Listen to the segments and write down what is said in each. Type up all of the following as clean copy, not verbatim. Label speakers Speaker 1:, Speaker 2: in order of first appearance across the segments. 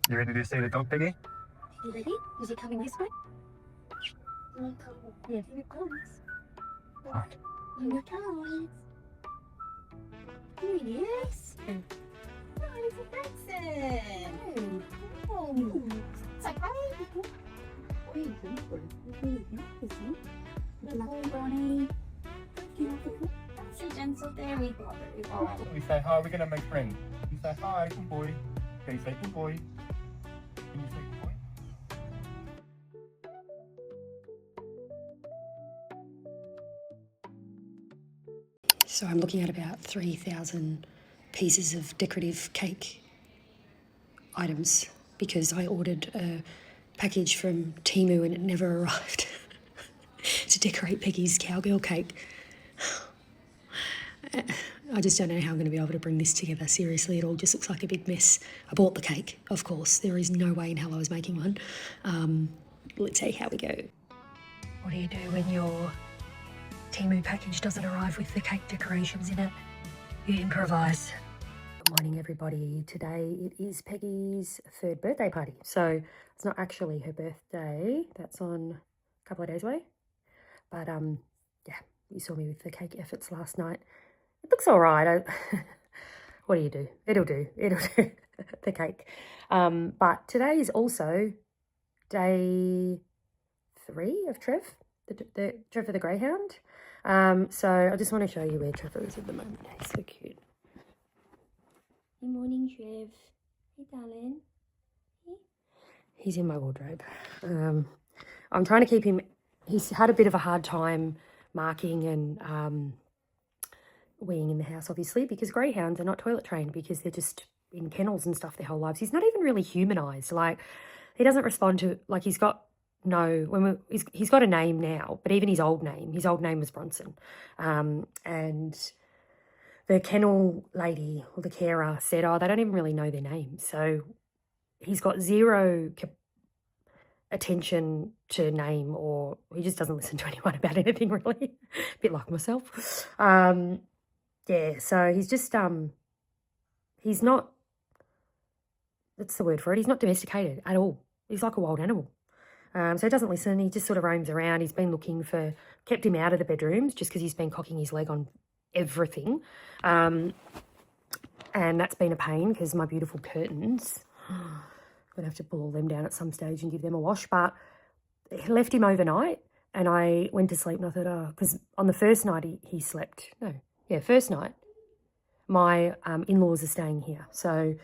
Speaker 1: You ready to see the dog, Peggy?
Speaker 2: You ready? Is he coming this way? Yeah, here it comes.
Speaker 1: Oh.
Speaker 2: Here it comes. Here he is. Oh, it's a Benson. Oh, say hi. Hello, Bonnie. So gentle. There we go.
Speaker 1: We say hi, we're going to make friends. You say hi, good boy. Can you say good boy? Can you say good boy?
Speaker 3: So I'm looking at about 3,000 pieces of decorative cake items because I ordered a package from Temu and it never arrived to decorate Peggy's cowgirl cake. I just don't know how I'm going to be able to bring this together. Seriously, it all just looks like a big mess. I bought the cake, of course. There is no way in hell I was making one. Let's see how we go. What do you do when your Temu package doesn't arrive with the cake decorations in it? You improvise. Good morning, everybody. Today it is Peggy's 3rd birthday party. So it's not actually her birthday. That's on a couple of days away. But yeah, you saw me with the cake efforts last night. It looks all right. What do you do? It'll do. It'll do. The cake. But today is also day 3 of Trev, the Trevor the Greyhound. So I just want to show you where Trevor is at the moment. He's so cute. Good morning, Trev. Hey, darling. Hey. He's in my wardrobe. I'm trying to keep him. He's had a bit of a hard time marking and weeing in the house, obviously, because greyhounds are not toilet trained because they're just in kennels and stuff their whole lives. He's not even really humanized. Like, he doesn't respond to, like, he's got he's got a name now, but even his old name was Bronson. And the kennel lady or the carer said, oh, they don't even really know their name. So he's got zero attention to name, or he just doesn't listen to anyone about anything, really. A bit like myself. Yeah, so he's just, he's not, that's the word for it, he's not domesticated at all. He's like a wild animal. So he doesn't listen, he just sort of roams around. He's been looking for, kept him out of the bedrooms just because he's been cocking his leg on everything. And that's been a pain because my beautiful curtains, I'm going to have to pull all them down at some stage and give them a wash. But he left him overnight and I went to sleep and I thought, oh, because on the first night he slept, first night, my in-laws are staying here. So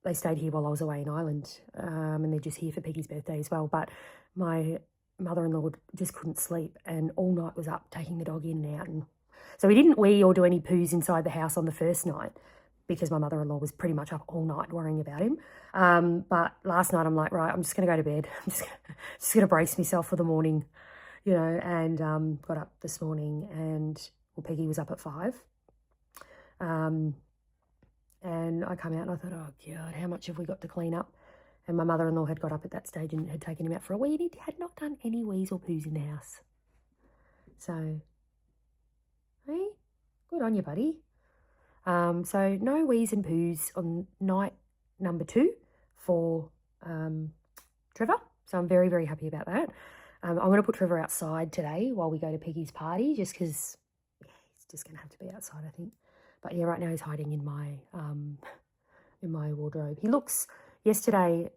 Speaker 3: they stayed here while I was away in Ireland, and they're just here for Peggy's birthday as well. But my mother-in-law just couldn't sleep and all night was up taking the dog in and out. And so we didn't wee or do any poos inside the house on the first night because my mother-in-law was pretty much up all night worrying about him. But last night I'm like, right, I'm just going to go to bed. I'm just going to brace myself for the morning, you know, and got up this morning and, well, Peggy was up at 5. And I come out and I thought, oh, God, how much have we got to clean up? And my mother-in-law had got up at that stage and had taken him out for a wee. And he had not done any wees or poos in the house. So, hey, good on you, buddy. So no wees and poos on night number 2 for Trevor. So I'm very, very happy about that. I'm going to put Trevor outside today while we go to Peggy's party just because he's just going to have to be outside, I think. But yeah, right now he's hiding in my wardrobe. He looks, yesterday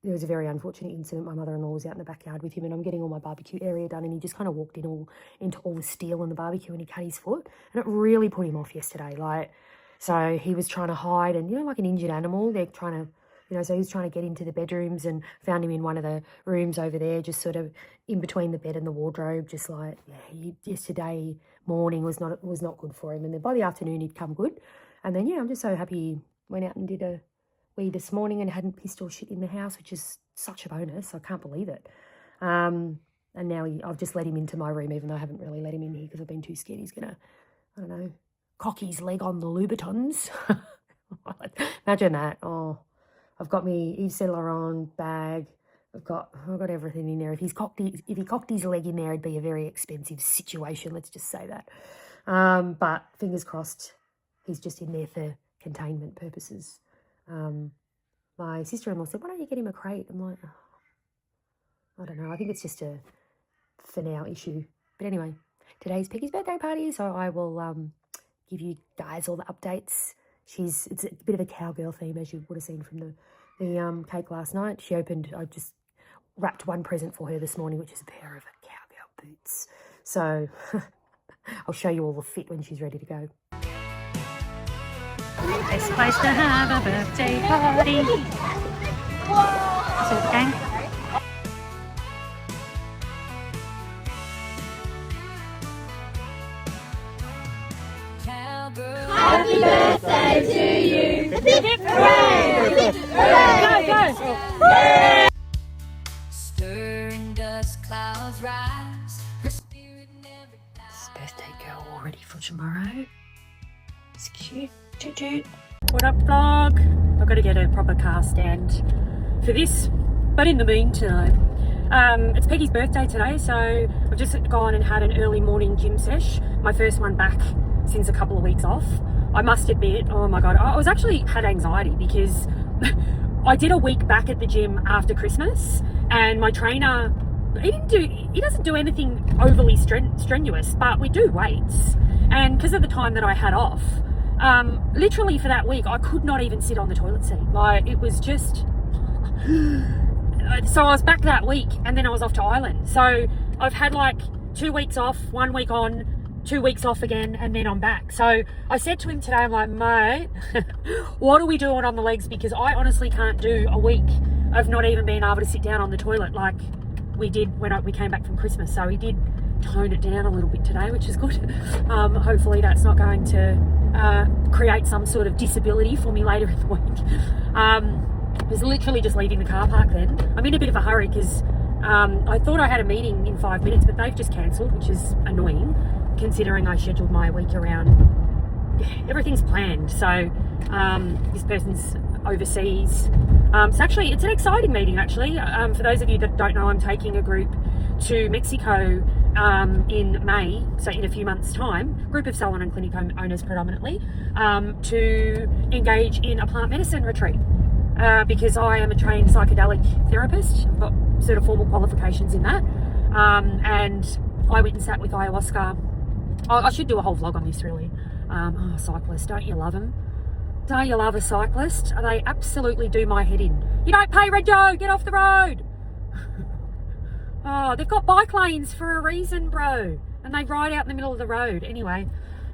Speaker 3: there was a very unfortunate incident. My mother-in-law was out in the backyard with him and I'm getting all my barbecue area done and he just kind of walked into all the steel in the barbecue and he cut his foot. And it really put him off yesterday. Like, so he was trying to hide and, you know, like an injured animal, they're trying to, you know, so he was trying to get into the bedrooms and found him in one of the rooms over there, just sort of in between the bed and the wardrobe, just like, yeah, yesterday morning was not good for him. And then by the afternoon he'd come good. And then, yeah, I'm just so happy he went out and did a wee this morning and hadn't pissed or shit in the house, which is such a bonus. I can't believe it. And now I've just let him into my room, even though I haven't really let him in here because I've been too scared he's going to, I don't know, cock his leg on the Louboutins. Imagine that. Oh, I've got me Yves Saint Laurent bag. I've got everything in there. If he cocked his leg in there, it'd be a very expensive situation. Let's just say that. But fingers crossed, he's just in there for containment purposes. my sister-in-law said, why don't you get him a crate? I'm like, oh, I don't know. I think it's just a for now issue. But anyway, today's Peggy's birthday party, so I will give you guys all the updates. It's a bit of a cowgirl theme, as you would have seen from the cake last night. I just wrapped one present for her this morning, which is a pair of cowgirl boots. So I'll show you all the fit when she's ready to go.
Speaker 4: Best place to have a birthday party. So, gang.
Speaker 2: Happy birthday to you. Hooray! Hooray!
Speaker 4: Go, go.
Speaker 5: Stirring dust clouds rise. Her spirit never dies.
Speaker 3: Birthday girl all ready for tomorrow. It's cute. Toot toot.
Speaker 4: What up, vlog? I've got to get a proper car stand for this, but in the meantime, it's Peggy's birthday today, so I've just gone and had an early morning gym sesh, my first one back since a couple of weeks off. I must admit, oh my god, I was actually had anxiety because I did a week back at the gym after Christmas, and my trainer, he doesn't do anything overly strenuous, but we do weights, and because of the time that I had off, literally for that week I could not even sit on the toilet seat. Like, it was just so I was back that week, and then I was off to Ireland, so I've had like 2 weeks off, 1 week on, 2 weeks off again, and then I'm back. So I said to him today, I'm like, mate, what are we doing on the legs? Because I honestly can't do a week of not even being able to sit down on the toilet like we did when we came back from Christmas. So he did tone it down a little bit today, which is good. Hopefully that's not going to create some sort of disability for me later in the week. I was literally just leaving the car park then. I'm in a bit of a hurry because I thought I had a meeting in 5 minutes, but they've just cancelled, which is annoying considering I scheduled my week around. Everything's planned. So this person's overseas. It's an exciting meeting actually. For those of you that don't know, I'm taking a group to Mexico in May, so in a few months' time, group of salon and clinic owners predominantly, to engage in a plant medicine retreat. Because I am a trained psychedelic therapist. I've got sort of formal qualifications in that. And I went and sat with ayahuasca. I should do a whole vlog on this really. Cyclists, don't you love them? Don't you love a cyclist? They absolutely do my head in. You don't pay, Rego, get off the road. Oh, they've got bike lanes for a reason, bro. And they ride out in the middle of the road. Anyway,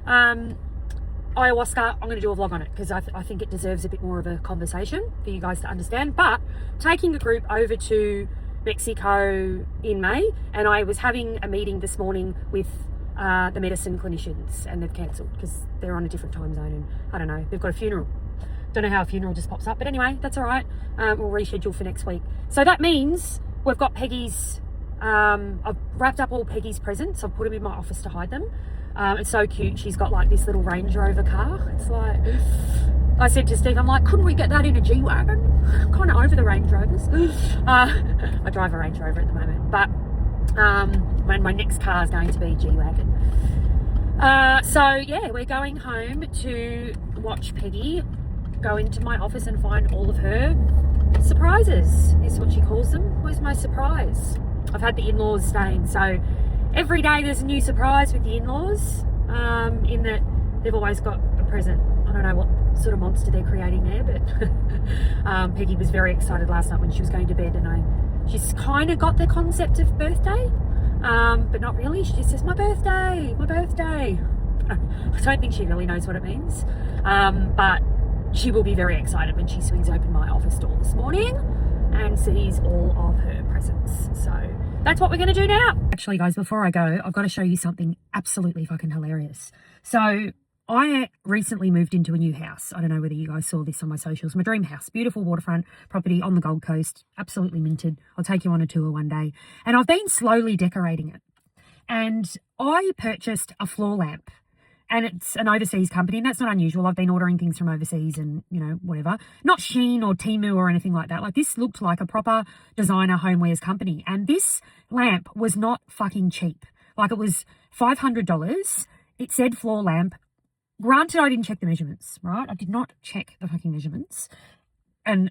Speaker 4: ayahuasca, I'm going to do a vlog on it because I think it deserves a bit more of a conversation for you guys to understand. But taking a group over to Mexico in May, and I was having a meeting this morning with the medicine clinicians, and they've cancelled because they're on a different time zone, and I don't know, they've got a funeral. Don't know how a funeral just pops up, but anyway, that's all right. We'll reschedule for next week. So that means we've got Peggy's, I've wrapped up all Peggy's presents. I've put them in my office to hide them. It's so cute. She's got like this little Range Rover car. It's like, I said to Steve, I'm like, couldn't we get that in a G-Wagon? I'm kind of over the Range Rovers. I drive a Range Rover at the moment, but when my next car is going to be G-Wagon. So yeah, we're going home to watch Peggy go into my office and find all of her surprises, is what she calls them. Where's my surprise? I've had the in-laws staying, so every day there's a new surprise with the in-laws, in that they've always got a present. I don't know what sort of monster they're creating there, but Peggy was very excited last night when she was going to bed, and she's kind of got the concept of birthday, but not really. She just says, my birthday, my birthday. I don't think she really knows what it means, but she will be very excited when she swings open my office door this morning and sees all of her presents. So that's what we're going to do now. Actually, guys, before I go, I've got to show you something absolutely fucking hilarious. So I recently moved into a new house. I don't know whether you guys saw this on my socials. My dream house, beautiful waterfront property on the Gold Coast, absolutely minted. I'll take you on a tour one day. And I've been slowly decorating it. And I purchased a floor lamp. And it's an overseas company, and that's not unusual. I've been ordering things from overseas and, you know, whatever. Not Shein or Temu or anything like that. Like, this looked like a proper designer homewares company. And this lamp was not fucking cheap. Like, it was $500. It said floor lamp. Granted, I didn't check the measurements, right? I did not check the fucking measurements. And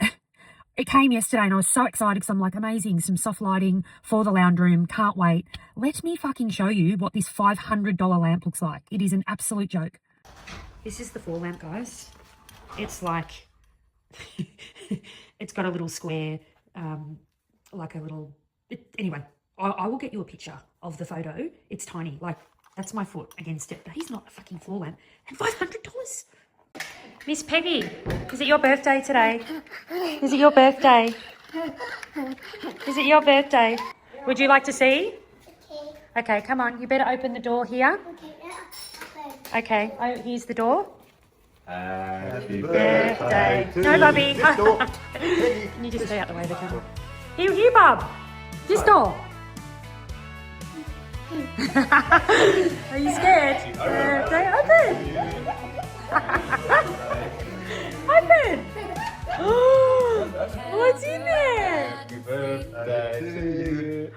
Speaker 4: It came yesterday and I was so excited because I'm like, amazing, some soft lighting for the lounge room. Can't wait. Let me fucking show you what this $500 lamp looks like. It is an absolute joke. This is the floor lamp, guys. It's like, it's got a little square, like a little, anyway, I will get you a picture of the photo. It's tiny, like that's my foot against it. That is not a fucking floor lamp. And $500. Miss Peggy, is it your birthday today? Is it your birthday? Is it your birthday? Would you like to see? Okay, come on. You better open the door here. Okay, oh, here's the door.
Speaker 1: Happy
Speaker 4: Birthday. No, Bubby. Can you just stay out the way of the camera? Here, Bub. This door. Are you scared? Birthday, open. Open. What's in there?
Speaker 1: Happy birthday to you.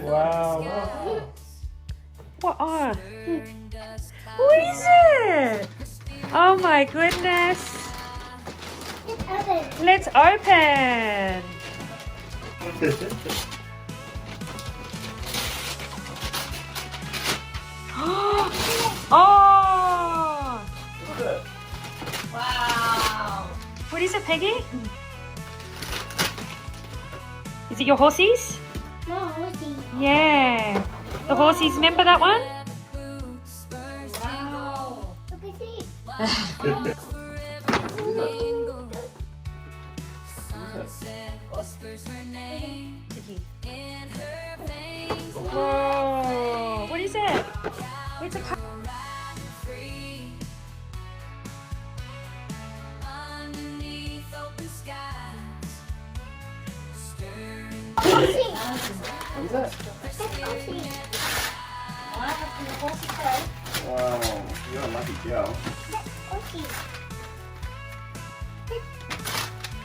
Speaker 1: Wow.
Speaker 4: What? Oh. What is it? Oh my goodness. Let's open. Oh!
Speaker 2: Wow.
Speaker 4: What is it, Peggy? Is it your horsies?
Speaker 2: No, horsey.
Speaker 4: Yeah. The horsies, remember that one?
Speaker 2: Wow. Look at this.
Speaker 4: Whoa. What is it? It's a car.
Speaker 2: Horsey.
Speaker 1: What is that?
Speaker 2: That's horsey. Horsey.
Speaker 1: Wow, you're a lucky girl.
Speaker 2: Horsey.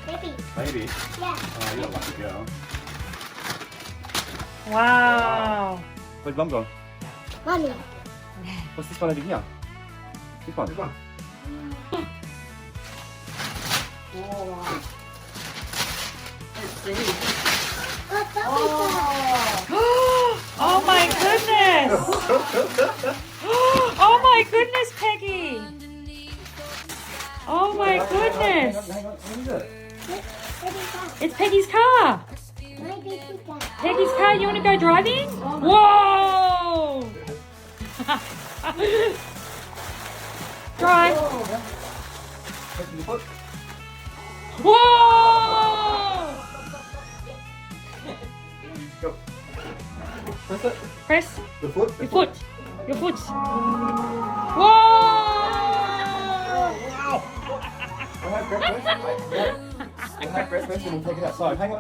Speaker 2: Baby.
Speaker 1: Maybe.
Speaker 2: Yeah.
Speaker 1: Oh, you're a lucky girl.
Speaker 4: Wow.
Speaker 1: Where's Mum gone?
Speaker 2: Mommy.
Speaker 1: What's this one over here? This one. This one.
Speaker 2: What's up with
Speaker 4: Oh my goodness. Oh my goodness, Peggy. Oh my goodness.
Speaker 1: Hang on, what is it?
Speaker 2: that?
Speaker 4: It's Peggy's car.
Speaker 2: My baby cat.
Speaker 4: Peggy's car, you want to go driving? Whoa! Drive.
Speaker 1: Press your foot.
Speaker 4: Whoa!
Speaker 1: Go. Press it.
Speaker 4: Press
Speaker 1: The foot.
Speaker 4: your foot. Your foot. Whoa!
Speaker 1: We'll have breakfast. We'll have breakfast and we'll take it outside. Hang on.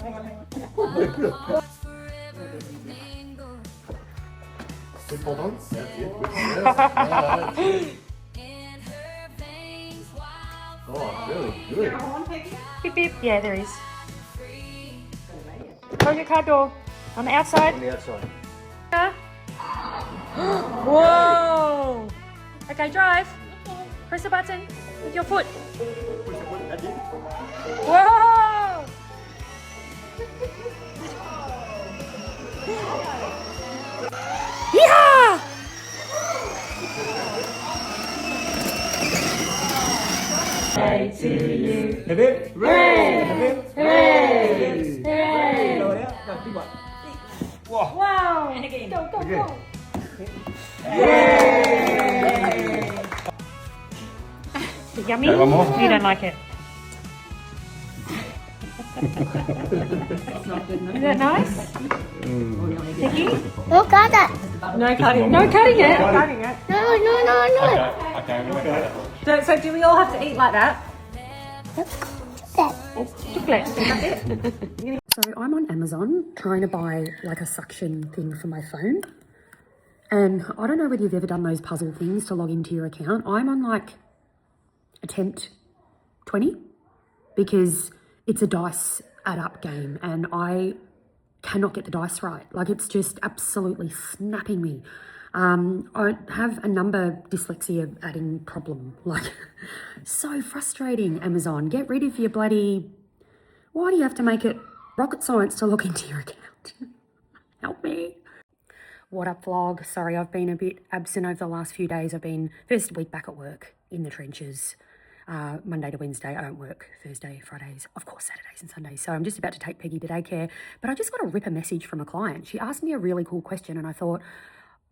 Speaker 1: Good, hold on. Oh, really good.
Speaker 4: Beep beep. Yeah, there is. Close your car door. On the outside.
Speaker 1: On the outside.
Speaker 4: Whoa! Okay, drive. Press the button with your foot. Whoa! Yeah! Say to you.
Speaker 1: A bit.
Speaker 4: Hooray! Hooray! Hooray!
Speaker 1: Blow it out. No, big one. Whoa.
Speaker 4: Wow! And again. Go, go,
Speaker 1: Again.
Speaker 4: go.
Speaker 1: Yay!
Speaker 4: Is it yummy?
Speaker 1: Okay, one more.
Speaker 4: You don't like it. Is that nice? Peggy?
Speaker 2: No, got that.
Speaker 4: No cutting. No cutting it.
Speaker 2: No.
Speaker 4: So do we all have to eat like that?
Speaker 2: That.
Speaker 4: Chocolate. So I'm on Amazon trying to buy like a suction thing for my phone. And I don't know whether you've ever done those puzzle things to log into your account. I'm on like attempt 20 because it's a dice add up game and I cannot get the dice right. Like it's just absolutely snapping me. I have a number dyslexia adding problem. Like so frustrating, Amazon. Get rid of your bloody Why do you have to make it rocket science to log into your account? Help me. What up, vlog? Sorry, I've been a bit absent over the last few days. I've been first week back at work in the trenches. Monday to Wednesday, I don't work. Thursday, Fridays, of course, Saturdays and Sundays. So I'm just about to take Peggy to daycare, but I just got a ripper message from a client. She asked me a really cool question, and I thought,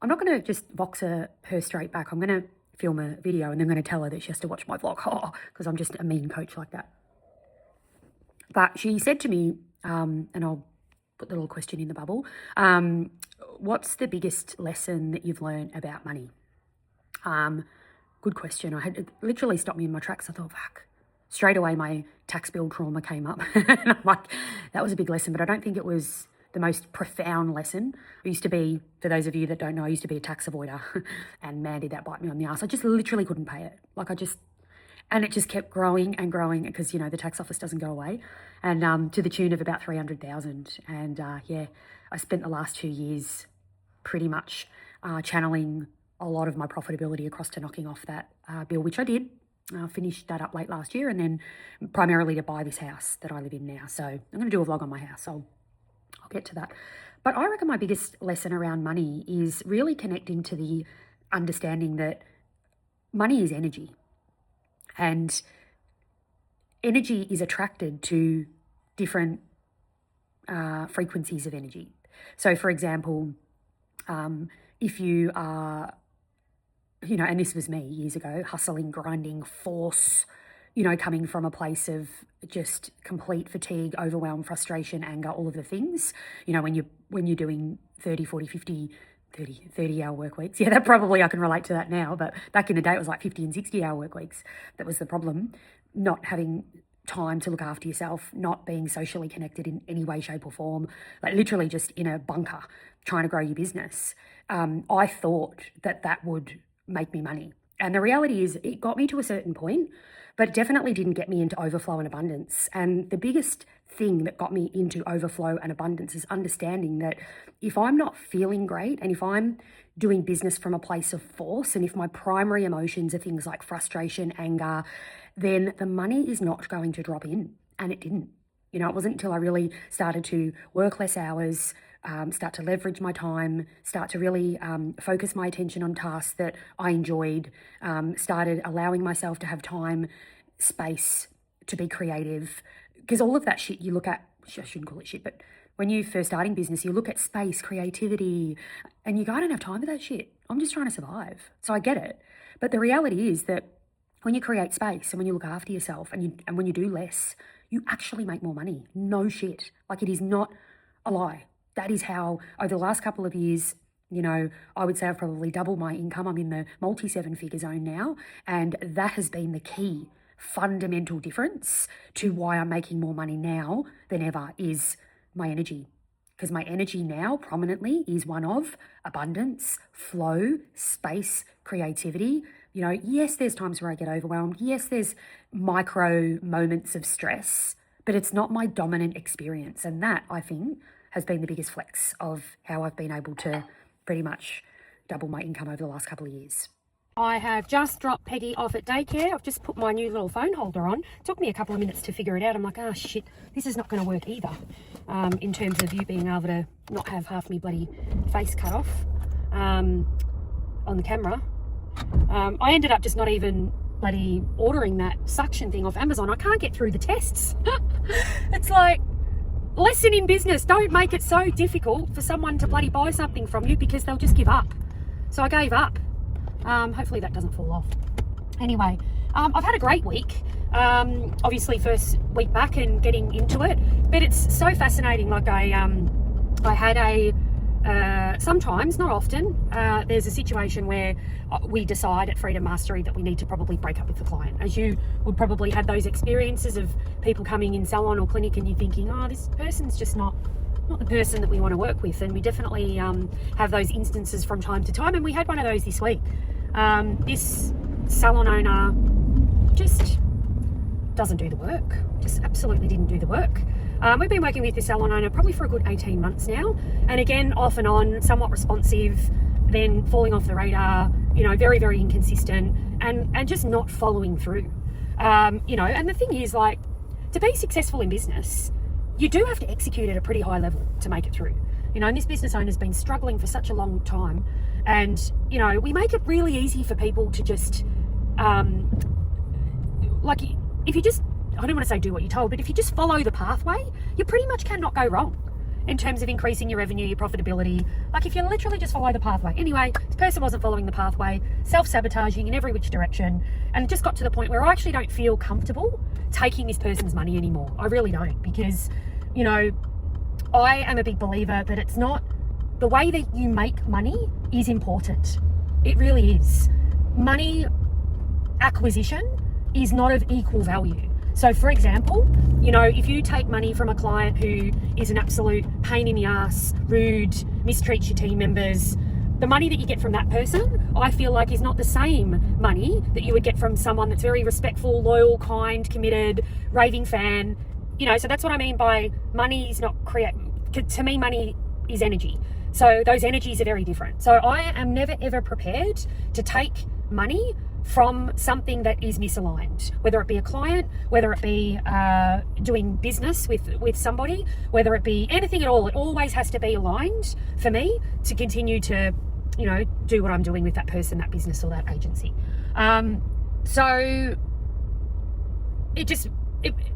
Speaker 4: I'm not going to just Voxer her straight back. I'm going to film a video and then I'm going to tell her that she has to watch my vlog, because I'm just a mean coach like that. But she said to me, and I'll put the little question in the bubble, what's the biggest lesson that you've learned about money? Good question. It literally stopped me in my tracks. I thought, fuck. Straight away, my tax bill trauma came up. And I'm like, that was a big lesson, but I don't think it was the most profound lesson. I used to be, for those of you that don't know, I used to be a tax avoider. And man, did that bite me on the ass. I just literally couldn't pay it. And it just kept growing and growing because, the tax office doesn't go away. And to the tune of about 300,000. And yeah, I spent the last 2 years pretty much channeling a lot of my profitability across to knocking off that bill, which I did. Finished that up late last year, and then primarily to buy this house that I live in now. So I'm going to do a vlog on my house. I'll get to that. But I reckon my biggest lesson around money is really connecting to the understanding that money is energy. And energy is attracted to different frequencies of energy. So, for example, if you are, and this was me years ago, hustling, grinding, force, coming from a place of just complete fatigue, overwhelm, frustration, anger, all of the things, when you're doing 30, 40, 50, 30-hour work weeks. Yeah, that probably I can relate to that now, but back in the day it was like 50 and 60-hour work weeks. That was the problem. Not having time to look after yourself, not being socially connected in any way, shape or form, like literally just in a bunker trying to grow your business. I thought that would make me money. And the reality is it got me to a certain point, but definitely didn't get me into overflow and abundance. And the biggest thing that got me into overflow and abundance is understanding that if I'm not feeling great and if I'm doing business from a place of force, and if my primary emotions are things like frustration, anger, then the money is not going to drop in. And it didn't. It wasn't until I really started to work less hours, start to leverage my time, start to really focus my attention on tasks that I enjoyed, started allowing myself to have time, space to be creative. Because all of that shit you look at, I shouldn't call it shit, but when you're first starting business, you look at space, creativity, and you go, I don't have time for that shit. I'm just trying to survive. So I get it. But the reality is that when you create space and when you look after yourself and when you do less, you actually make more money. No shit. Like, it is not a lie. That is how, over the last couple of years, I would say I've probably doubled my income. I'm in the multi-7-figure zone now. And that has been the key fundamental difference to why I'm making more money now than ever is my energy. Because my energy now prominently is one of abundance, flow, space, creativity. Yes, there's times where I get overwhelmed. Yes, there's micro moments of stress, but it's not my dominant experience. And that, I think, has been the biggest flex of how I've been able to pretty much double my income over the last couple of years. I have just dropped Peggy off at daycare. I've just put my new little phone holder on. It took me a couple of minutes to figure it out. I'm like, oh shit, this is not going to work either. In terms of you being able to not have half me bloody face cut off on the camera. I ended up just not even bloody ordering that suction thing off Amazon. I can't get through the tests. It's like, lesson in business, don't make it so difficult for someone to bloody buy something from you because they'll just give up. So I gave up. Hopefully that doesn't fall off. Anyway, I've had a great week. Obviously first week back and getting into it, but it's so fascinating. Like I had sometimes, not often, there's a situation where we decide at Freedom Mastery that we need to probably break up with the client. As you would probably have those experiences of people coming in salon or clinic and you're thinking, oh, this person's just not the person that we want to work with. And we definitely have those instances from time to time. And we had one of those this week. This salon owner just doesn't do the work. Just absolutely didn't do the work. We've been working with this salon owner probably for a good 18 months now. And again, off and on, somewhat responsive, then falling off the radar, very, very inconsistent and just not following through. And the thing is, like, to be successful in business, you do have to execute at a pretty high level to make it through. You know, and this business owner's been struggling for such a long time. And, you know, we make it really easy for people to just, like, if you just, I don't want to say do what you're told, but if you just follow the pathway, you pretty much cannot go wrong in terms of increasing your revenue, your profitability. Like, if you literally just follow the pathway. Anyway, this person wasn't following the pathway, self-sabotaging in every which direction, and it just got to the point where I actually don't feel comfortable taking this person's money anymore. I really don't, because, you know, I am a big believer that it's not, the way that you make money is important. It really is. Money acquisition is not of equal value. So for example, you know, if you take money from a client who is an absolute pain in the ass, rude, mistreats your team members, the money that you get from that person, I feel like is not the same money that you would get from someone that's very respectful, loyal, kind, committed, raving fan. You know, so that's what I mean by money is not to me, money is energy. So those energies are very different. So I am never ever prepared to take money from something that is misaligned, whether it be a client, whether it be doing business with somebody, whether it be anything at all. It always has to be aligned for me to continue to, you know, do what I'm doing with that person, that business, or that agency. So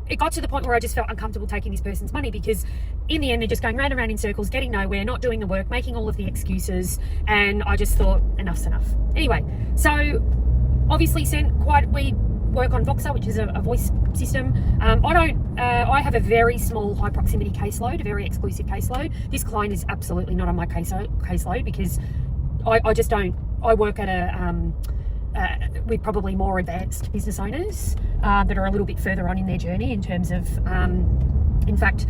Speaker 4: it got to the point where I just felt uncomfortable taking this person's money, because in the end they're just going round and round in circles, getting nowhere, not doing the work, making all of the excuses, and I just thought enough's enough. Anyway, so obviously we work on Voxer, which is a voice system. I have a very small high proximity caseload, a very exclusive caseload. This client is absolutely not on my caseload because I just don't, I work at with probably more advanced business owners that are a little bit further on in their journey in terms of, in fact,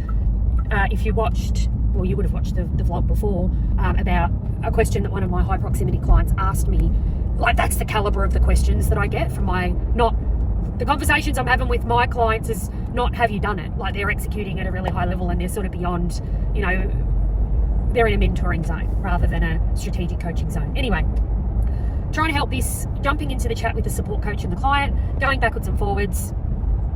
Speaker 4: if you watched, well, you would have watched the vlog before about a question that one of my high proximity clients asked me. Like, that's the caliber of the questions that I get from the conversations I'm having with my clients is not, have you done it? Like, they're executing at a really high level and they're sort of beyond, you know, they're in a mentoring zone rather than a strategic coaching zone. Anyway, trying to help this, jumping into the chat with the support coach and the client, going backwards and forwards.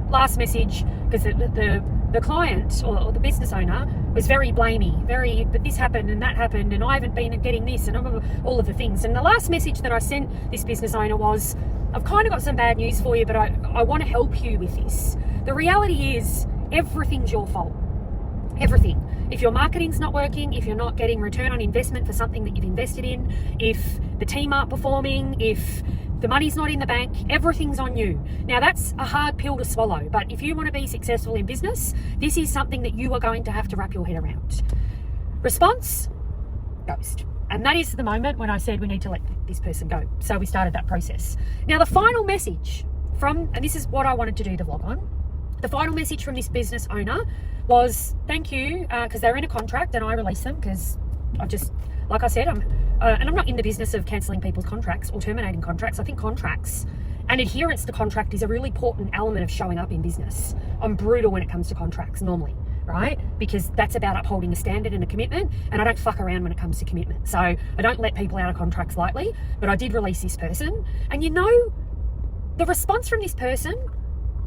Speaker 4: Last message, because the client or the business owner was very blamey, but this happened and that happened and I haven't been getting this and all of the things. And the last message that I sent this business owner was, I've kind of got some bad news for you, but I want to help you with this. The reality is everything's your fault. Everything. If your marketing's not working, if you're not getting return on investment for something that you've invested in, if the team aren't performing, if the money's not in the bank, everything's on you. Now, that's a hard pill to swallow, but if you want to be successful in business, this is something that you are going to have to wrap your head around. Response, ghost. And that is the moment when I said we need to let this person go. So we started that process. Now, the final message and this is what I wanted to do the vlog on, the final message from this business owner was thank you, because they're in a contract and I released them because I just, like I said, and I'm not in the business of cancelling people's contracts or terminating contracts. I think contracts and adherence to contract is a really important element of showing up in business. I'm brutal when it comes to contracts normally, right? Because that's about upholding a standard and a commitment, and I don't fuck around when it comes to commitment. So I don't let people out of contracts lightly, but I did release this person. And you know, the response from this person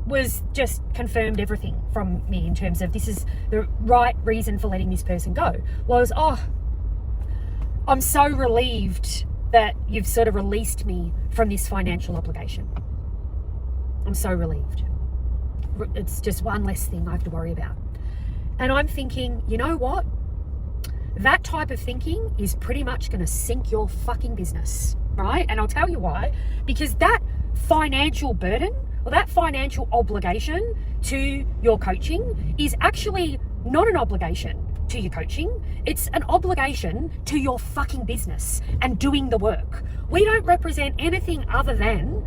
Speaker 4: was just confirmed everything from me in terms of this is the right reason for letting this person go. Was, oh, I'm so relieved that you've sort of released me from this financial obligation. I'm so relieved. It's just one less thing I have to worry about. And I'm thinking, you know what? That type of thinking is pretty much going to sink your fucking business, right? And I'll tell you why. Because that financial burden or that financial obligation to your coaching is actually not an obligation to your coaching. It's an obligation to your fucking business and doing the work. We don't represent anything other than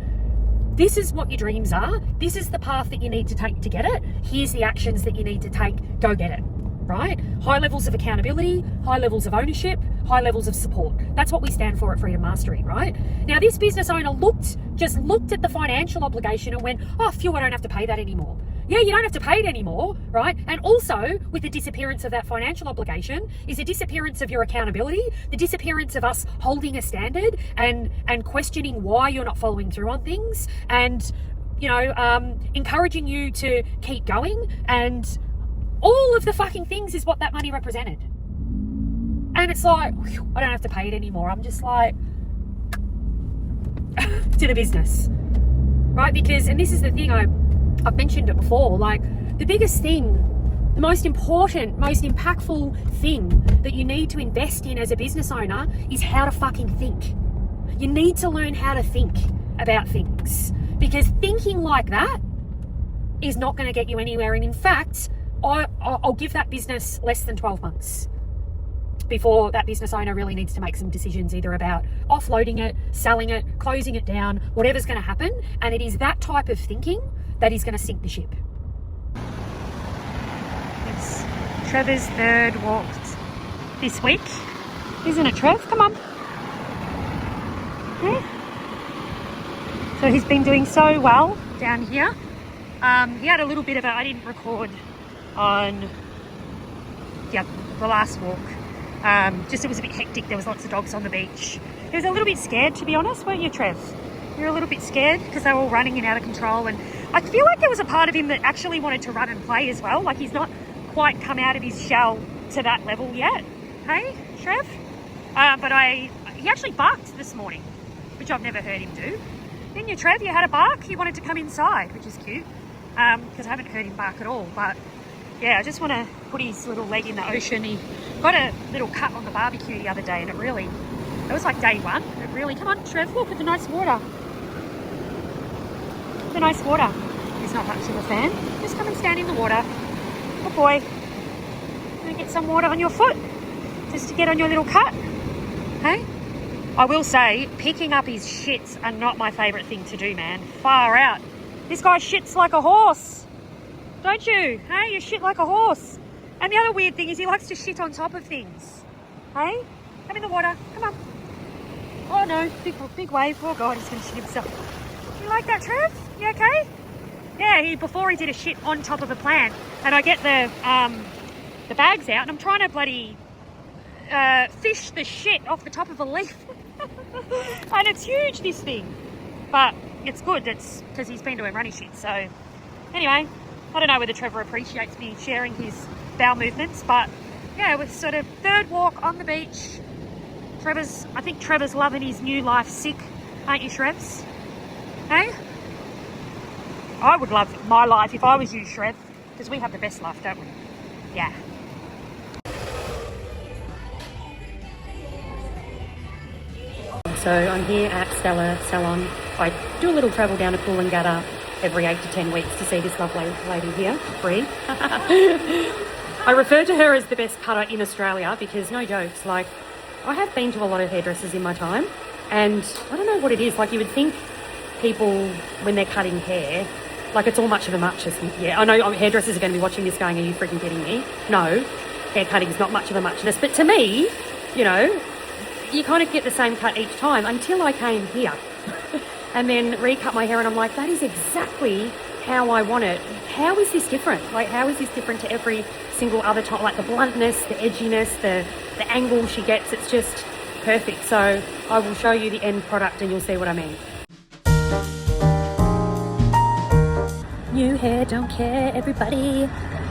Speaker 4: this is what your dreams are. This is the path that you need to take to get it. Here's the actions that you need to take. Go get it, right? High levels of accountability, high levels of ownership, high levels of support. That's what we stand for at Freedom Mastery, right? Now, this business owner just looked at the financial obligation and went, oh, phew, I don't have to pay that anymore. Yeah, you don't have to pay it anymore, right? And also, with the disappearance of that financial obligation is the disappearance of your accountability, the disappearance of us holding a standard and questioning why you're not following through on things, and you know, encouraging you to keep going, and all of the fucking things is what that money represented. And it's like, whew, I don't have to pay it anymore. I'm just like, to the business, right? Because, and this is the thing, I've mentioned it before, like the biggest thing, the most important, most impactful thing that you need to invest in as a business owner is how to fucking think. You need to learn how to think about things, because thinking like that is not going to get you anywhere. And in fact, I'll give that business less than 12 months before that business owner really needs to make some decisions, either about offloading it, selling it, closing it down, whatever's going to happen. And it is that type of thinking that is going to sink the ship. It's Trevor's third walk this week, isn't it, Trev? Come on. Yeah. So he's been doing so well down here. He had a little bit of I didn't record on the last walk. Just it was a bit hectic. There was lots of dogs on the beach. He was a little bit scared, to be honest, weren't you, Trev? You were a little bit scared because they were all running and out of control. And I feel like there was a part of him that actually wanted to run and play as well. Like he's not quite come out of his shell to that level yet. Hey, Trev? But he actually barked this morning, which I've never heard him do. Didn't you, Trev? You had a bark. He wanted to come inside, which is cute, because I haven't heard him bark at all. But yeah, I just want to put his little leg in the ocean. He got a little cut on the barbecue the other day, and it was like day one. It really, come on, Trev, look at the nice water. The nice water. He's not much of a fan. Just come and stand in the water. Good boy. Gonna get some water on your foot, just to get on your little cut. Hey? I will say, picking up his shits are not my favourite thing to do, man. Far out. This guy shits like a horse. Don't you? Hey, you shit like a horse. And the other weird thing is he likes to shit on top of things. Hey? Come in the water. Come on. Oh no, big wave. Oh God, he's going to shit himself. You like that, Trev? You okay? Yeah, before he did a shit on top of a plant. And I get the bags out and I'm trying to bloody fish the shit off the top of a leaf. And it's huge, this thing. But it's good. It's because he's been doing runny shit. So anyway, I don't know whether Trevor appreciates me sharing his bowel movements, but yeah, it was sort of third walk on the beach. I think Trevor's loving his new life sick, aren't you, Shrevs? Hey? I would love my life if I was you, Shrev, because we have the best life, don't we? Yeah. So I'm here at Stella Salon. I do a little travel down to Coolangatta every 8 to 10 weeks to see this lovely lady here, Bree. I refer to her as the best cutter in Australia because, no jokes, like, I have been to a lot of hairdressers in my time, and I don't know what it is. Like, you would think people, when they're cutting hair, like, it's all much of a muchness. Yeah, I know hairdressers are going to be watching this going, are you freaking kidding me? No, hair cutting is not much of a muchness. But to me, you know, you kind of get the same cut each time until I came here and then recut my hair, and I'm like, that is exactly how I want it. How is this different? Like, how is this different to every single other time? Like the bluntness, the edginess, the angle she gets, it's just perfect. So I will show you the end product and you'll see what I mean. New hair, don't care, everybody.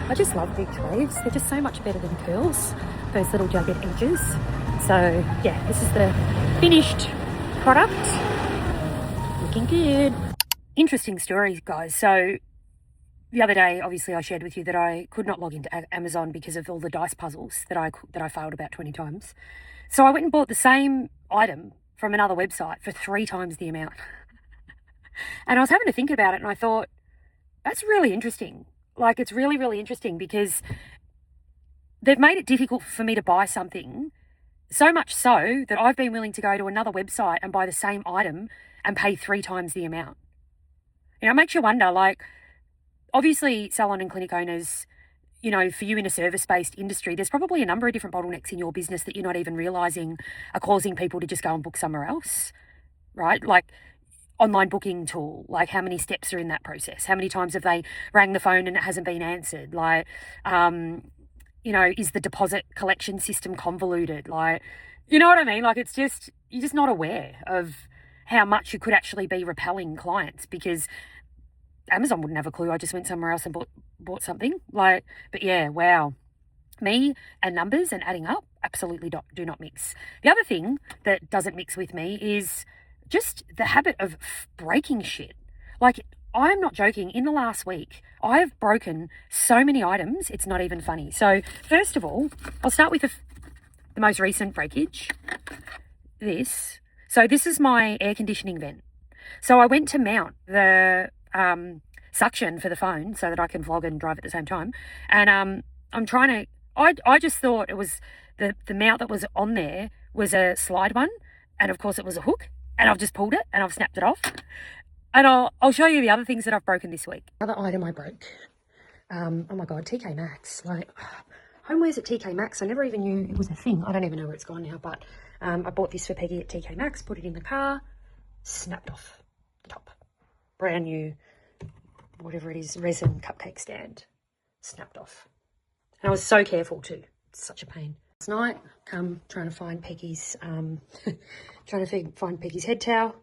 Speaker 4: I just love big waves. They're just so much better than curls, those little jagged edges. So yeah, this is the finished product. Looking good. Interesting story, guys. So the other day, obviously, I shared with you that I could not log into Amazon because of all the dice puzzles that I failed about 20 times. So I went and bought the same item from another website for 3 times the amount. And I was having to think about it, and I thought, that's really interesting. Like, it's really, really interesting because they've made it difficult for me to buy something, so much so that I've been willing to go to another website and buy the same item and pay 3 times the amount. You know, it makes you wonder, like, obviously salon and clinic owners, you know, for you in a service-based industry, there's probably a number of different bottlenecks in your business that you're not even realising are causing people to just go and book somewhere else, right? Like, online booking tool, like how many steps are in that process? How many times have they rang the phone and it hasn't been answered? Like, you know, is the deposit collection system convoluted? Like, you know what I mean? Like, it's just, you're just not aware of how much you could actually be repelling clients because Amazon wouldn't have a clue. I just went somewhere else and bought something. Like, but yeah, wow. Me and numbers and adding up absolutely do not mix. The other thing that doesn't mix with me is just the habit of breaking shit. Like, I'm not joking. In the last week, I've broken so many items, it's not even funny. So first of all, I'll start with the most recent breakage. This. So this is my air conditioning vent. So I went to mount the suction for the phone so that I can vlog and drive at the same time. And I'm trying to, I just thought it was the mount that was on there was a slide one. And of course it was a hook. And I've just pulled it and I've snapped it off. And I'll show you the other things that I've broken this week.
Speaker 3: Another item I broke. Oh my God, TK Maxx. Like, homewares at TK Maxx. I never even knew it was a thing. I don't even know where it's gone now, but I bought this for Peggy at TK Maxx, put it in the car, snapped off the top. Brand new, whatever it is, resin cupcake stand. Snapped off. And I was so careful too. It's such a pain. Last night, trying to find Peggy's, find Peggy's head towel.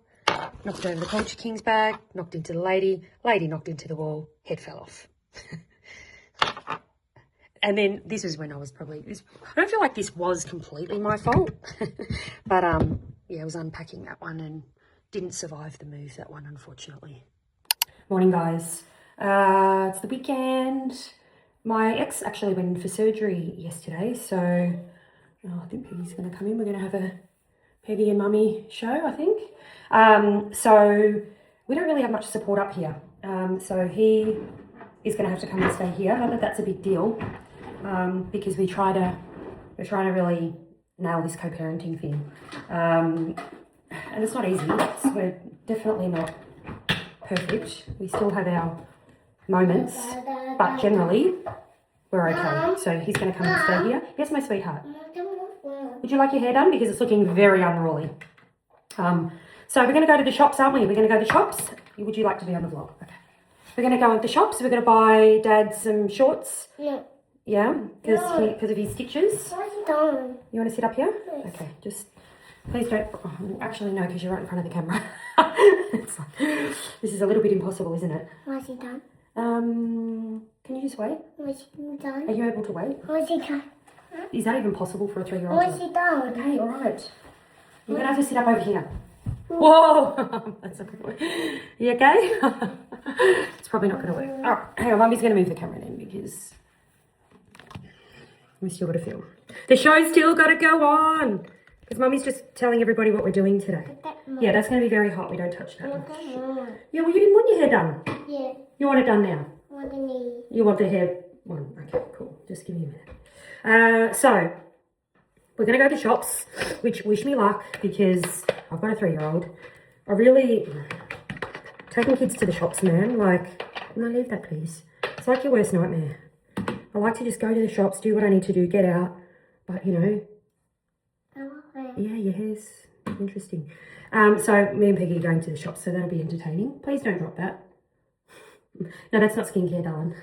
Speaker 3: Knocked over the Culture Kings bag, knocked into the lady knocked into the wall, head fell off. And then this was when I was I don't feel like this was completely my fault, but yeah, I was unpacking that one and didn't survive the move, that one, unfortunately. Morning, guys. It's the weekend. My ex actually went in for surgery yesterday, so I think Peggy's going to come in. We're going to have a Peggy and Mummy show, I think. So we don't really have much support up here. So he is going to have to come and stay here. Not that that's a big deal, because we're trying to really nail this co-parenting thing. And it's not easy. We're definitely not perfect. We still have our moments, but generally we're okay. So he's going to come and stay here. Yes, my sweetheart. Would you like your hair done? Because it's looking very unruly. So we're going to go to the shops, aren't we? We're going to go to the shops. Would you like to be on the vlog? Okay. We're going to go to the shops. We're going to buy Dad some shorts. Yeah. Yeah? Because of his stitches. You want to sit up here? Yes. Okay. Just please don't. Oh, actually, no, because you're right in front of the camera. It's like, this is a little bit impossible, isn't it?
Speaker 2: Was he done?
Speaker 3: Can you just wait?
Speaker 2: Was he done?
Speaker 3: Are you able to wait?
Speaker 2: Was he done?
Speaker 3: Is that even possible for a 3-year-old?
Speaker 2: Was he done?
Speaker 3: Okay, all right. You're going to have to sit up over here. Whoa! That's not going to work. You okay? It's probably not going to work. All right, hang on. Mummy's going to move the camera then because we still got to film. The show's still got to go on because Mummy's just telling everybody what we're doing today. Yeah, that's going to be very hot. We don't touch that. Yeah, well, you didn't want your hair done.
Speaker 2: Yeah.
Speaker 3: You want it done now?
Speaker 2: Want the knee.
Speaker 3: You want the hair one? Okay, cool. Just give me a minute. So we're going to go to the shops, which wish me luck because I've got a 3-year-old. I really, taking kids to the shops, man, like, no, leave that please. It's like your worst nightmare. I like to just go to the shops, do what I need to do, get out. But, you know, yeah, your hair's interesting. So me and Peggy are going to the shops, so that'll be entertaining. Please don't drop that. No, that's not skincare, darling.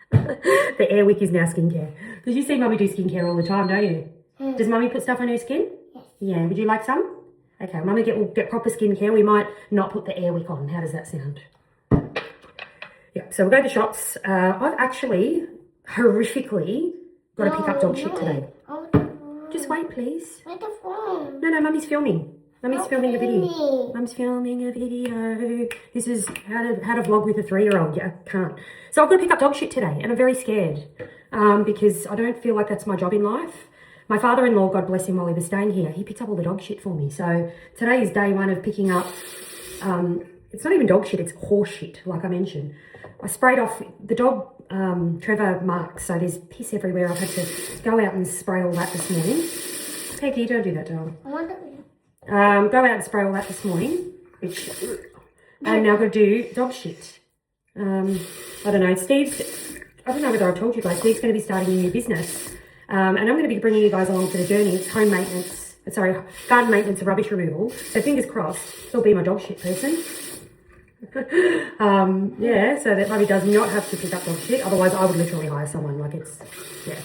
Speaker 3: The Air Wick is now skincare. Because you see Mummy do skincare all the time, don't you? Does Mummy put stuff on her skin? Yes. Yeah, would you like some? Okay, Mummy will get proper skincare. We might not put the Air Wick on. How does that sound? Yeah, so we'll go to the shops. I've actually horrifically got to pick up dog shit today. Just wait, please.
Speaker 2: Where's the phone?
Speaker 3: No, Mummy's filming. Mummy's filming a video. Mum's filming a video. This is how to vlog with a 3-year-old. Yeah, I can't. So I've got to pick up dog shit today, and I'm very scared because I don't feel like that's my job in life. My father-in-law, God bless him, while he was staying here, he picked up all the dog shit for me. So today is day one of picking up, it's not even dog shit, it's horse shit, like I mentioned. I sprayed off, the dog, Trevor marks, so there's piss everywhere. I've had to go out and spray all that this morning. Peggy, don't do that, darling. Go out and spray all that this morning, which, and now I've got to do dog shit. I don't know, I don't know whether I've told you guys, Steve's going to be starting a new business. And I'm going to be bringing you guys along for the journey. It's garden maintenance and rubbish removal. So fingers crossed, he'll be my dog shit person. Yeah, so that Mummy does not have to pick up dog shit. Otherwise, I would literally hire someone. Like it's, yeah.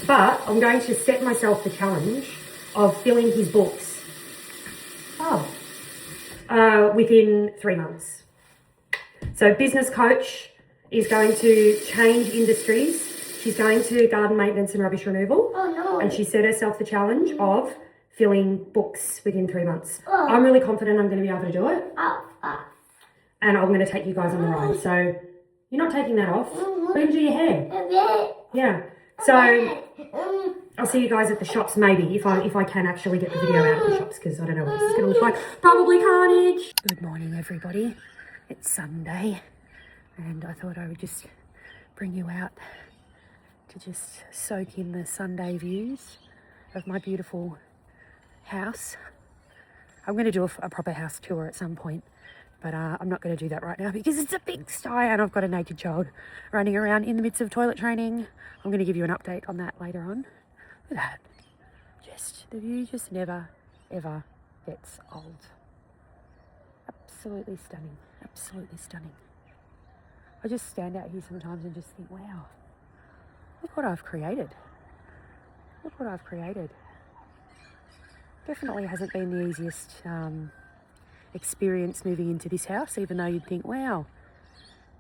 Speaker 3: But I'm going to set myself the challenge of filling his books within 3 months.
Speaker 4: So business coach is going to change industries. She's going to garden maintenance and rubbish removal.
Speaker 3: Oh, no.
Speaker 4: And she set herself the challenge of filling books within 3 months. I'm really confident I'm going to be able to do it. And I'm going to take you guys on the ride. So you're not taking that off. We're going to do your hair. Yeah. So I'll see you guys at the shops maybe if I can actually get the video out of the shops, because I don't know what this is going to look like. Probably carnage. Good morning, everybody. It's Sunday, and I thought I would just bring you out to just soak in the Sunday views of my beautiful house. I'm going to do a proper house tour at some point, but I'm not going to do that right now because it's a big sty and I've got a naked child running around in the midst of toilet training. I'm going to give you an update on that later on. Look at that. Just, the view just never, ever gets old. Absolutely stunning. Absolutely stunning. I just stand out here sometimes and just think, wow, look what I've created. Look what I've created. Definitely hasn't been the easiest experience moving into this house, even though you'd think, wow,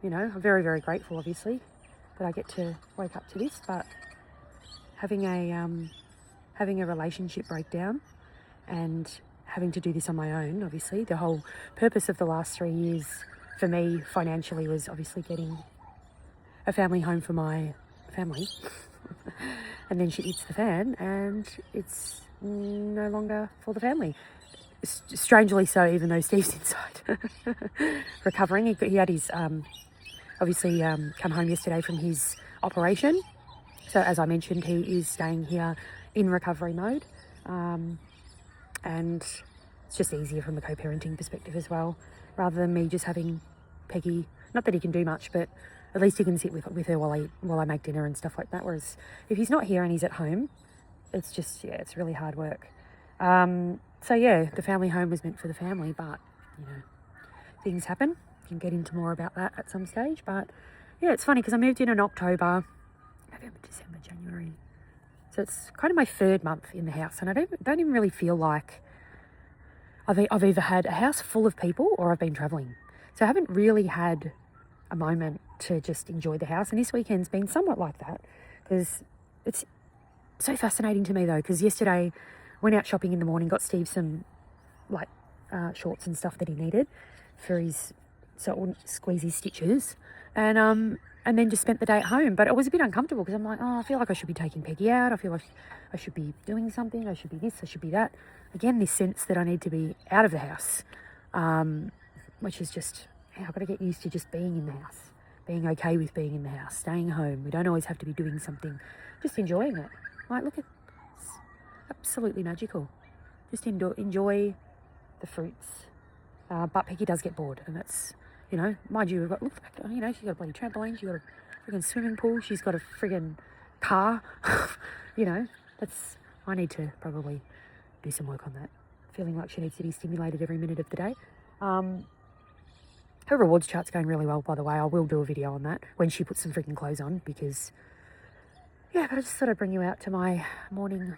Speaker 4: you know, I'm very, very grateful, obviously, that I get to wake up to this, but having a relationship breakdown and having to do this on my own, obviously, the whole purpose of the last 3 years for me financially was obviously getting a family home for my family. And then shit hits the fan and it's no longer for the family. Strangely so, even though Steve's inside recovering. He had his obviously come home yesterday from his operation. So as I mentioned, he is staying here in recovery mode. And it's just easier from a co-parenting perspective as well, rather than me just having Peggy. Not that he can do much, but at least he can sit with her while I make dinner and stuff like that. Whereas if he's not here and he's at home, it's just, yeah, it's really hard work. So yeah, the family home was meant for the family, but you know, things happen. We can get into more about that at some stage. But yeah, it's funny because I moved in October, November, December, January. So it's kind of my 3rd month in the house, and I don't even really feel like I've either had a house full of people or I've been travelling. So I haven't really had a moment to just enjoy the house. And this weekend's been somewhat like that, because it's so fascinating to me though, because yesterday went out shopping in the morning, got Steve some like shorts and stuff that he needed for his, so it wouldn't squeeze his stitches, and then just spent the day at home. But it was a bit uncomfortable because I'm like, oh, I feel like I should be taking Peggy out. I feel like I should be doing something. I should be this, I should be that. Again, this sense that I need to be out of the house, which is just, yeah, I've got to get used to just being in the house, being okay with being in the house, staying home. We don't always have to be doing something, just enjoying it. Like, look at, it's absolutely magical. Just enjoy the fruits. But Peggy does get bored, and that's, you know, mind you, we've got, look, you know, she's got a bloody trampoline, she's got a friggin' swimming pool, she's got a friggin' car. You know, that's, I need to probably do some work on that. Feeling like she needs to be stimulated every minute of the day. Her rewards chart's going really well, by the way. I will do a video on that when she puts some freaking clothes on, because, yeah, but I just thought I'd bring you out to my morning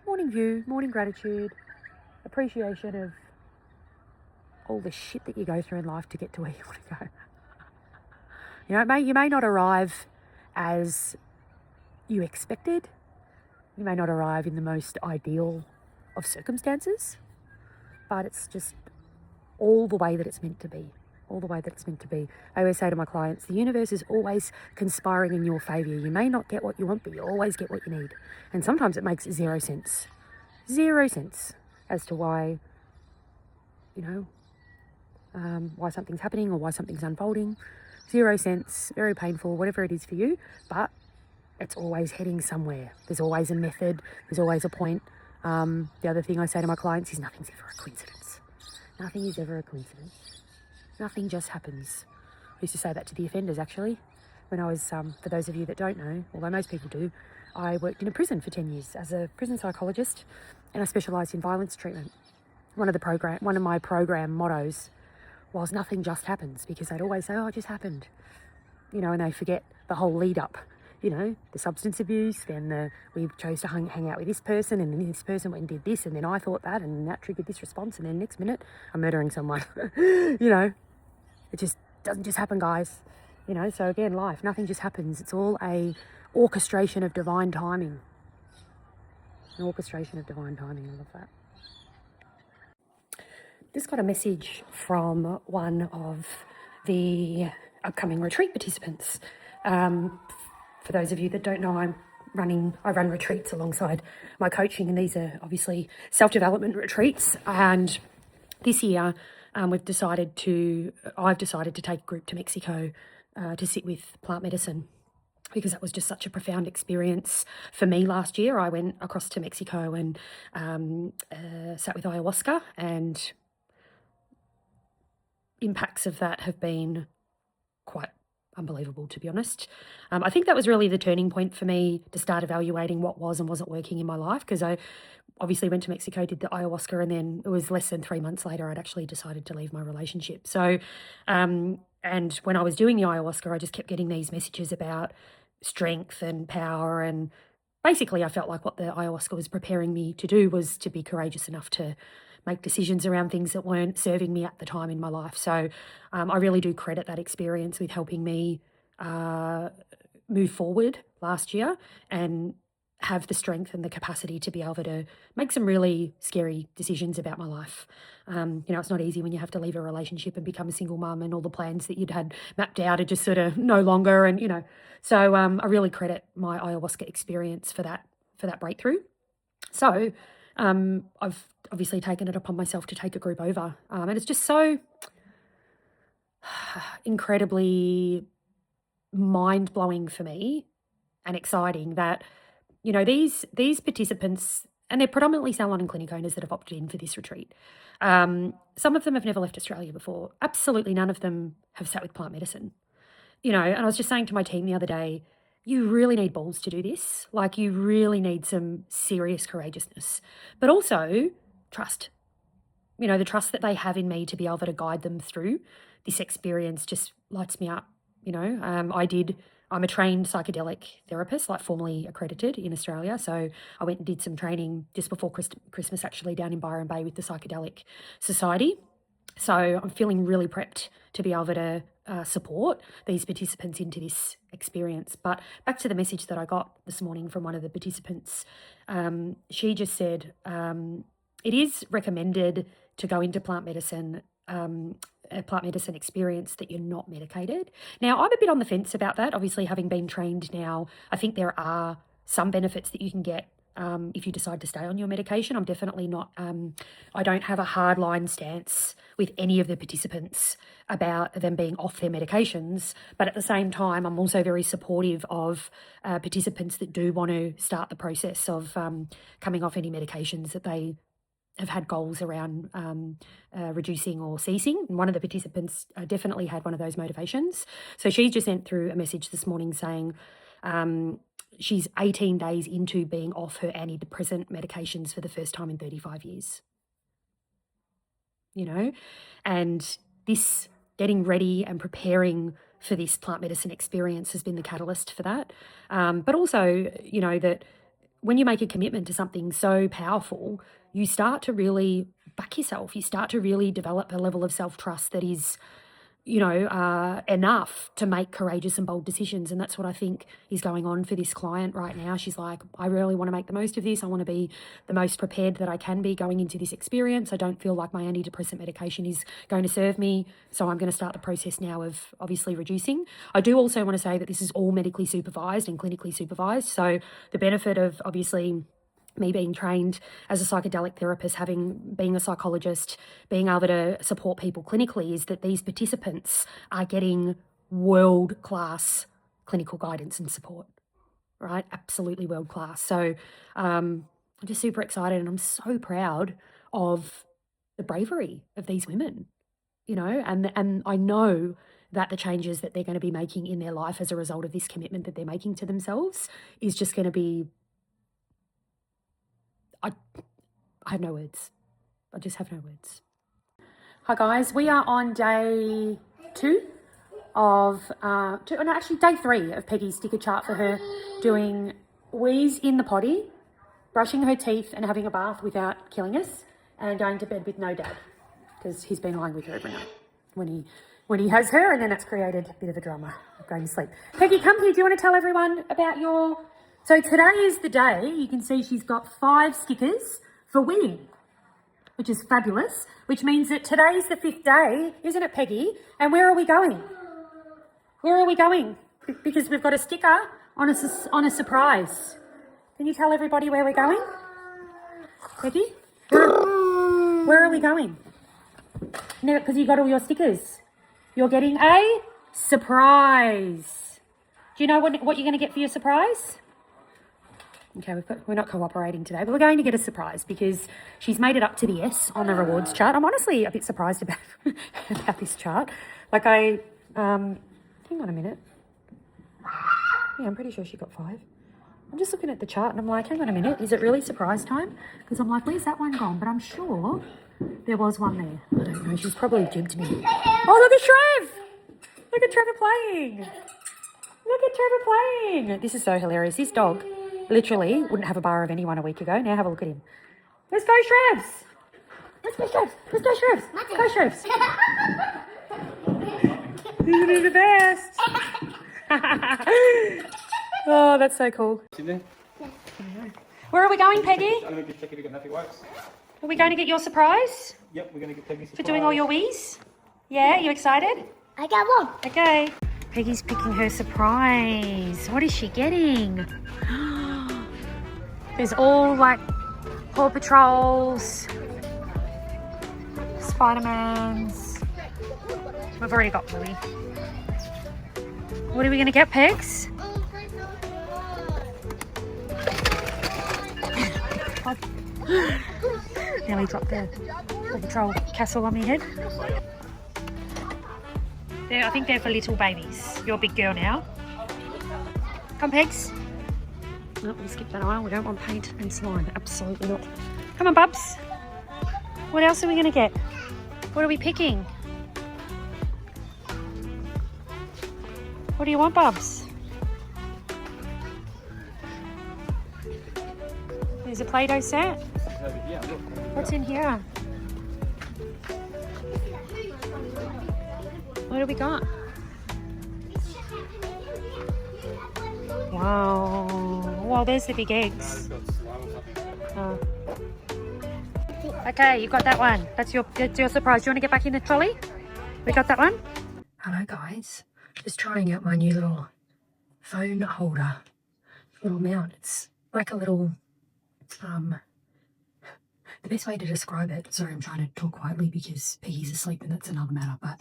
Speaker 4: view, morning gratitude, appreciation of all the shit that you go through in life to get to where you want to go. You know, you may not arrive as you expected. You may not arrive in the most ideal of circumstances, but it's just all the way that it's meant to be. All the way that it's meant to be. I always say to my clients, the universe is always conspiring in your favour. You may not get what you want, but you always get what you need. And sometimes it makes 0 sense. 0 sense as to why, you know, why something's happening or why something's unfolding. 0 sense, very painful, whatever it is for you, but it's always heading somewhere. There's always a method. There's always a point. The other thing I say to my clients is nothing's ever a coincidence. Nothing is ever a coincidence. Nothing just happens. I used to say that to the offenders, actually, when I was, for those of you that don't know, although most people do, I worked in a prison for 10 years as a prison psychologist, and I specialised in violence treatment. One of my program mottos was nothing just happens, because they'd always say, oh, it just happened. You know, and they forget the whole lead up. You know, the substance abuse, then we chose to hang out with this person, and then this person went and did this, and then I thought that, and that triggered this response, and then next minute I'm murdering someone. You know, it just doesn't just happen, guys. You know, so again, life, nothing just happens. It's all a orchestration of divine timing. An orchestration of divine timing. I love that. Just got a message from one of the upcoming retreat participants. For those of you that don't know, I run retreats alongside my coaching, and these are obviously self-development retreats. And this year, I've decided to take a group to Mexico to sit with plant medicine, because that was just such a profound experience for me last year. I went across to Mexico and sat with ayahuasca, and impacts of that have been quite unbelievable, to be honest. I think that was really the turning point for me to start evaluating what was and wasn't working in my life, because I obviously went to Mexico, did the ayahuasca, and then it was less than 3 months later I'd actually decided to leave my relationship. So, and when I was doing the ayahuasca, I just kept getting these messages about strength and power, and basically I felt like what the ayahuasca was preparing me to do was to be courageous enough to make decisions around things that weren't serving me at the time in my life. So I really do credit that experience with helping me move forward last year and have the strength and the capacity to be able to make some really scary decisions about my life. It's not easy when you have to leave a relationship and become a single mum, and all the plans that you'd had mapped out are just sort of no longer. And, so I really credit my ayahuasca experience for that breakthrough. So I've obviously taken it upon myself to take a group over. And it's just so incredibly mind-blowing for me and exciting that, these participants, and they're predominantly salon and clinic owners that have opted in for this retreat. Some of them have never left Australia before. Absolutely none of them have sat with plant medicine. And I was just saying to my team the other day, you really need balls to do this. Like, you really need some serious courageousness, but also trust. The trust that they have in me to be able to guide them through this experience just lights me up. I'm a trained psychedelic therapist, like formally accredited in Australia. So I went and did some training just before Christmas, actually, down in Byron Bay with the Psychedelic Society. So I'm feeling really prepped to be able to support these participants into this experience. But back to the message that I got this morning from one of the participants, she just said, it is recommended to go into plant medicine, a plant medicine experience that you're not medicated. Now, I'm a bit on the fence about that. Obviously, having been trained now, I think there are some benefits that you can get if you decide to stay on your medication. I'm definitely not, I don't have a hardline stance with any of the participants about them being off their medications. But at the same time, I'm also very supportive of participants that do want to start the process of coming off any medications that they have had goals around reducing or ceasing. And one of the participants definitely had one of those motivations. So she just sent through a message this morning saying, she's 18 days into being off her antidepressant medications for the first time in 35 years. And this getting ready and preparing for this plant medicine experience has been the catalyst for that. But also, that when you make a commitment to something so powerful, you start to really back yourself. You start to really develop a level of self-trust that is, enough to make courageous and bold decisions. And that's what I think is going on for this client right now. She's like, I really want to make the most of this. I want to be the most prepared that I can be going into this experience. I don't feel like my antidepressant medication is going to serve me. So I'm going to start the process now of obviously reducing. I do also want to say that this is all medically supervised and clinically supervised. So the benefit of obviously me being trained as a psychedelic therapist, being a psychologist, being able to support people clinically, is that these participants are getting world-class clinical guidance and support, right? Absolutely world-class. So I'm just super excited, and I'm so proud of the bravery of these women, and I know that the changes that they're going to be making in their life as a result of this commitment that they're making to themselves is just going to be, I have no words. I just have no words. Hi guys, we are on day 2 of, day 3 of Peggy's sticker chart for her doing wheeze in the potty, brushing her teeth and having a bath without killing us, and going to bed with no dad, because he's been lying with her every night when he when he has her, and then it's created a bit of a drama of going to sleep. Peggy, come here. Do you want to tell everyone about your... So today is the day. You can see she's got 5 stickers for winning, which is fabulous, which means that today's the 5th day, isn't it, Peggy? And where are we going? Where are we going? Because we've got a sticker on a surprise. Can you tell everybody where we're going? Peggy? Where are we going? No, because you got all your stickers. You're getting a surprise. Do you know what you're going to get for your surprise? Okay, we're not cooperating today, but we're going to get a surprise because she's made it up to the S on the rewards chart. I'm honestly a bit surprised about this chart. Like hang on a minute. Yeah, I'm pretty sure she got 5. I'm just looking at the chart and I'm like, hang on a minute, is it really surprise time? Because I'm like, where's that one gone? But I'm sure there was one there. I don't know, she's probably jibbed me. Oh, look at Trev! Look at Trevor playing. Look at Trevor playing. This is so hilarious. This dog literally wouldn't have a bar of anyone a week ago. Now have a look at him. Let's go, Shrevs. Let's go, Shrevs. Let's go, Shrevs. Go, Shrevs. You're the best. Oh, that's so cool. Where are we going, Peggy?
Speaker 1: I'm going to check it again. Nothing works.
Speaker 4: Are we going to get your surprise?
Speaker 1: Yep, we're going to get Peggy's
Speaker 4: For doing all your wheeze? Yeah, you excited?
Speaker 2: I got one.
Speaker 4: Okay. Peggy's picking her surprise. What is she getting? There's all like Paw Patrols, Spider-Mans. We've already got Bluey. What are we going to get, Pegs? Nearly dropped the Paw Patrol castle on my head. I think they're for little babies. You're a big girl now. Come, Pegs. No, we'll skip that aisle. We don't want paint and slime. Absolutely not. Come on, Bubs. What else are we going to get? What are we picking? What do you want, Bubs? There's a Play-Doh set. What's in here? What do we got? Wow. Well, there's the big eggs. Oh. Okay, you got that one. That's your surprise. Do you want to get back in the trolley? We got that one?
Speaker 3: Hello guys, just trying out my new little phone holder, little mount. It's like a little, the best way to describe it, sorry I'm trying to talk quietly because Peggy's asleep and that's another matter, but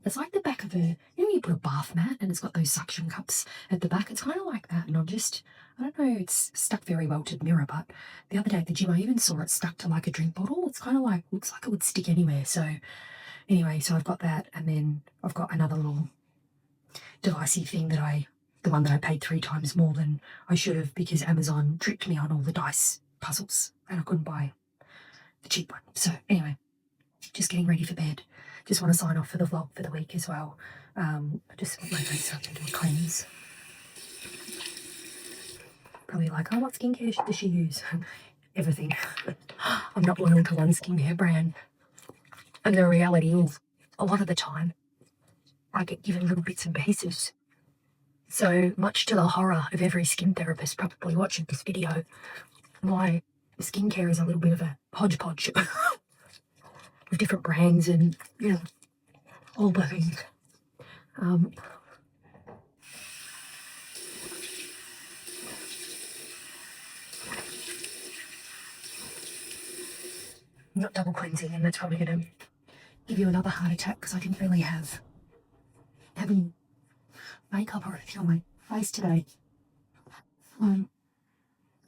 Speaker 3: it's like the back of a, you know when you put a bath mat and it's got those suction cups at the back, it's kind of like that. And I don't know, it's stuck very well to the mirror, but the other day at the gym I even saw it stuck to like a drink bottle. It's kind of like, looks like it would stick anywhere. So anyway, so I've got that, and then I've got another little devicey thing the one that I paid 3 times more than I should have because Amazon tricked me on all the dice puzzles and I couldn't buy the cheap one. So anyway, just getting ready for bed. Just want to sign off for the vlog for the week as well. I just put my face up and do a cleanse. Probably like, oh, what skincare does she use? Everything. I'm not loyal to one skincare brand. And the reality is, a lot of the time, I get given little bits and pieces. So much to the horror of every skin therapist probably watching this video, my skincare is a little bit of a hodgepodge of different brands and, you know, all the things. Not double cleansing, and that's probably going to give you another heart attack because I didn't really have any makeup or anything on my face today.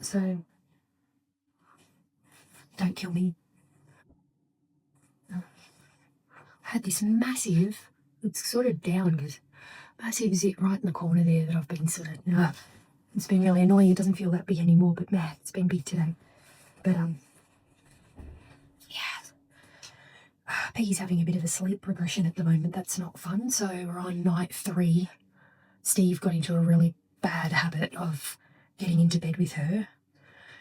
Speaker 3: So don't kill me. I had this massive, it's sort of down because massive zit right in the corner there that I've been sort of, it's been really annoying. It doesn't feel that big anymore, but man, it's been big today. But Peggy's having a bit of a sleep regression at the moment. That's not fun. So we're on night 3. Steve got into a really bad habit of getting into bed with her.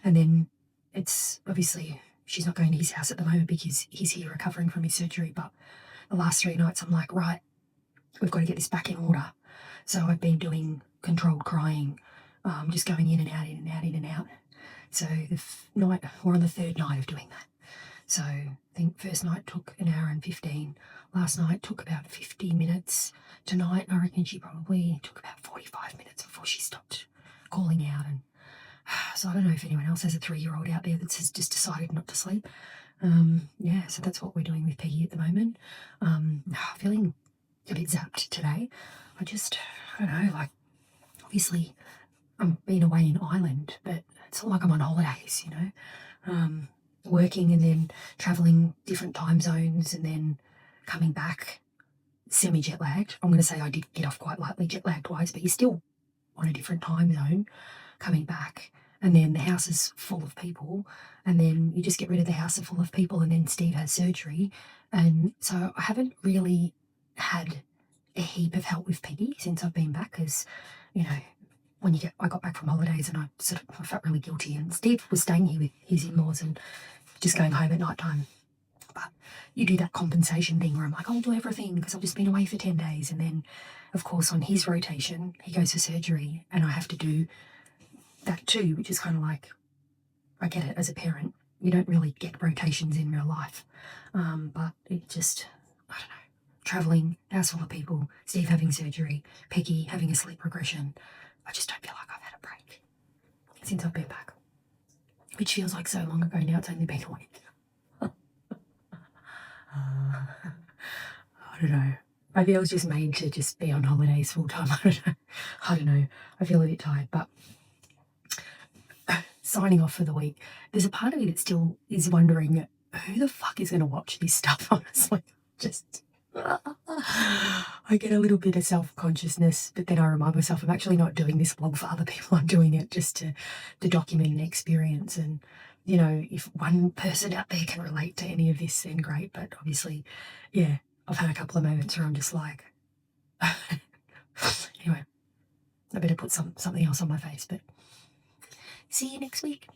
Speaker 3: And then it's obviously, she's not going to his house at the moment because he's here recovering from his surgery. But the last 3 nights I'm like, right, we've got to get this back in order. So I've been doing controlled crying, just going in and out, in and out, in and out. So night, we're on the 3rd night of doing that. So I think first night took an hour and 15. Last night took about 50 minutes. Tonight, I reckon she probably took about 45 minutes before she stopped calling out. And so I don't know if anyone else has a 3-year-old out there that's just decided not to sleep. Yeah, so that's what we're doing with Peggy at the moment. Feeling a bit zapped today. I don't know, like, obviously I'm being away in Ireland, but it's not like I'm on holidays, you know. Working and then travelling different time zones and then coming back semi-jet lagged. I'm going to say I did get off quite lightly jet lagged wise, but you're still on a different time zone coming back. And then the house is full of people, and then you just get rid of the house full of people, and then Steve has surgery. And so I haven't really had a heap of help with Peggy since I've been back, because, you know, I got back from holidays and I felt really guilty, and Steve was staying here with his in-laws and just going home at night time. But you do that compensation thing where I'm like, I'll do everything because I've just been away for 10 days. And then, of course, on his rotation, he goes for surgery and I have to do that too, which is kind of like, I get it as a parent. You don't really get rotations in real life. But it just, I don't know, travelling, house full of people, Steve having surgery, Peggy having a sleep regression. I just don't feel like I've had a break since I've been back, which feels like so long ago now. It's only been a week. I don't know. Maybe I was just made to just be on holidays full time. I don't know. I feel a bit tired, but signing off for the week. There's a part of me that still is wondering who the fuck is going to watch this stuff, honestly. Just, I get a little bit of self-consciousness, but then I remind myself I'm actually not doing this vlog for other people. I'm doing it just to document an experience. And, you know, if one person out there can relate to any of this, then great. But obviously, yeah, I've had a couple of moments where I'm just like, anyway, I better put something else on my face, but see you next week.